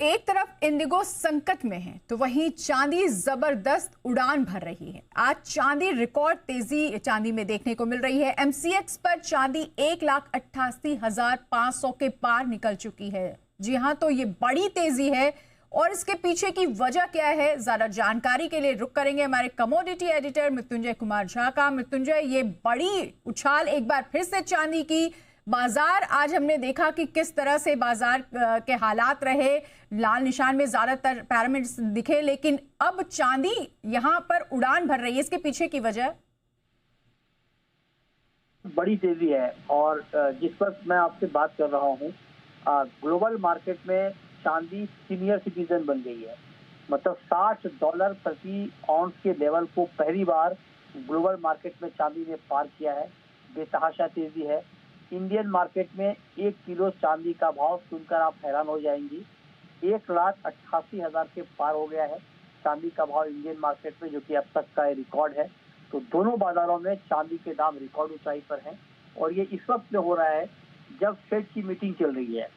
एक तरफ इंडिगो संकट में है तो वहीं चांदी जबरदस्त उड़ान भर रही है। आज चांदी रिकॉर्ड तेजी चांदी में देखने को मिल रही है। एमसीएक्स पर चांदी 1,88,500 के पार निकल चुकी है। जी हां, तो ये बड़ी तेजी है और इसके पीछे की वजह क्या है, ज्यादा जानकारी के लिए रुक करेंगे हमारे कमोडिटी एडिटर मृत्युंजय कुमार झा का। मृत्युंजय, ये बड़ी उछाल एक बार फिर से चांदी की बाजार, आज हमने देखा कि किस तरह से बाजार के हालात रहे, लाल निशान में ज्यादातर पैरामिड्स दिखे, लेकिन अब चांदी यहां पर उड़ान भर रही है। इसके पीछे की वजह बड़ी तेजी है और जिस वक्त मैं आपसे बात कर रहा हूं, ग्लोबल मार्केट में चांदी सीनियर सिटीजन बन गई है। मतलब $60 प्रति ऑन्स के लेवल को पहली बार ग्लोबल मार्केट में चांदी ने पार किया है। बेतहाशा तेजी है। इंडियन मार्केट में 1 किलो चांदी का भाव सुनकर आप हैरान हो जाएंगी, 1,88,000 के पार हो गया है चांदी का भाव इंडियन मार्केट में, जो कि अब तक का रिकॉर्ड है। तो दोनों बाजारों में चांदी के दाम रिकॉर्ड ऊंचाई पर हैं और ये इस वक्त में हो रहा है जब फेड की मीटिंग चल रही है।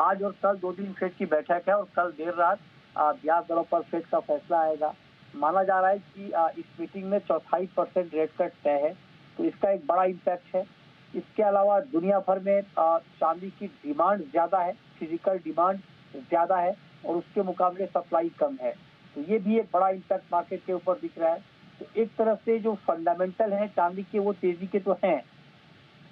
आज और कल 2 दिन फेड की बैठक है और कल देर रात ब्याज दरों पर फेड का फैसला आएगा। माना जा रहा है कि इस मीटिंग में 4.5% रेट कट तय है, तो इसका एक बड़ा इम्पैक्ट है। इसके अलावा दुनिया भर में चांदी की डिमांड ज्यादा है, फिजिकल डिमांड ज्यादा है और उसके मुकाबले सप्लाई कम है, तो ये भी एक बड़ा इम्पैक्ट मार्केट के ऊपर दिख रहा है। तो एक तरफ से जो फंडामेंटल है चांदी के, वो तेजी के तो हैं,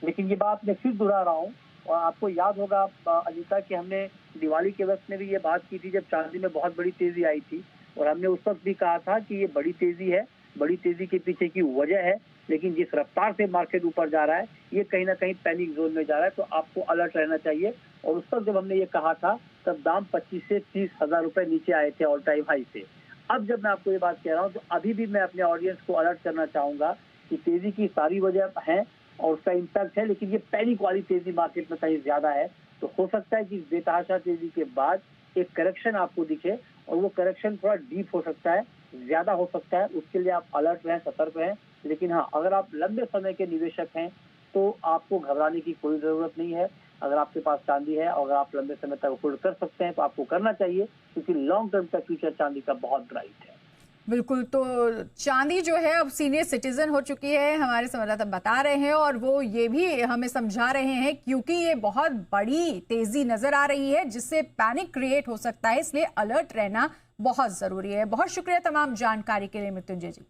लेकिन ये बात मैं फिर दोहरा रहा हूँ और आपको याद होगा अनीता कि हमने दिवाली के वक्त में भी ये बात की थी जब चांदी में बहुत बड़ी तेजी आई थी, और हमने उस वक्त भी कहा था कि ये बड़ी तेजी है, बड़ी तेजी के पीछे की वजह है, लेकिन जिस रफ्तार से मार्केट ऊपर जा रहा है ये कहीं ना कहीं पैनिक जोन में जा रहा है, तो आपको अलर्ट रहना चाहिए। और उस वक्त जब हमने ये कहा था तब दाम 25 से 30 हजार रुपए नीचे आए थे ऑल टाइम हाई से। अब जब मैं आपको ये बात कह रहा हूँ तो अभी भी मैं अपने ऑडियंस को अलर्ट करना चाहूंगा कि तेजी की सारी वजह है और उसका इम्पैक्ट है, लेकिन ये पैनिक वाली तेजी मार्केट में कहीं ज्यादा है। तो हो सकता है कि इस बेतहाशा तेजी के बाद एक करेक्शन आपको दिखे और वो करेक्शन थोड़ा डीप हो सकता है, ज्यादा हो सकता है। उसके लिए आप अलर्ट रहें, सतर्क रहें। लेकिन हाँ, अगर आप लंबे समय के निवेशक हैं तो आपको घबराने की कोई जरूरत नहीं है। अगर आपके पास चांदी है और अगर आप लंबे समय तक होल्ड कर सकते हैं तो आपको करना चाहिए, क्योंकि लॉन्ग टर्म का फ्यूचर चांदी का बहुत ब्राइट है। बिल्कुल, तो चांदी जो है अब सीनियर सिटीजन हो चुकी है, हमारे संवाददाता बता रहे हैं, और वो ये भी हमें समझा रहे हैं क्योंकि ये बहुत बड़ी तेजी नजर आ रही है जिससे पैनिक क्रिएट हो सकता है, इसलिए अलर्ट रहना बहुत जरूरी है। बहुत शुक्रिया तमाम जानकारी के लिए मृत्युंजय जी।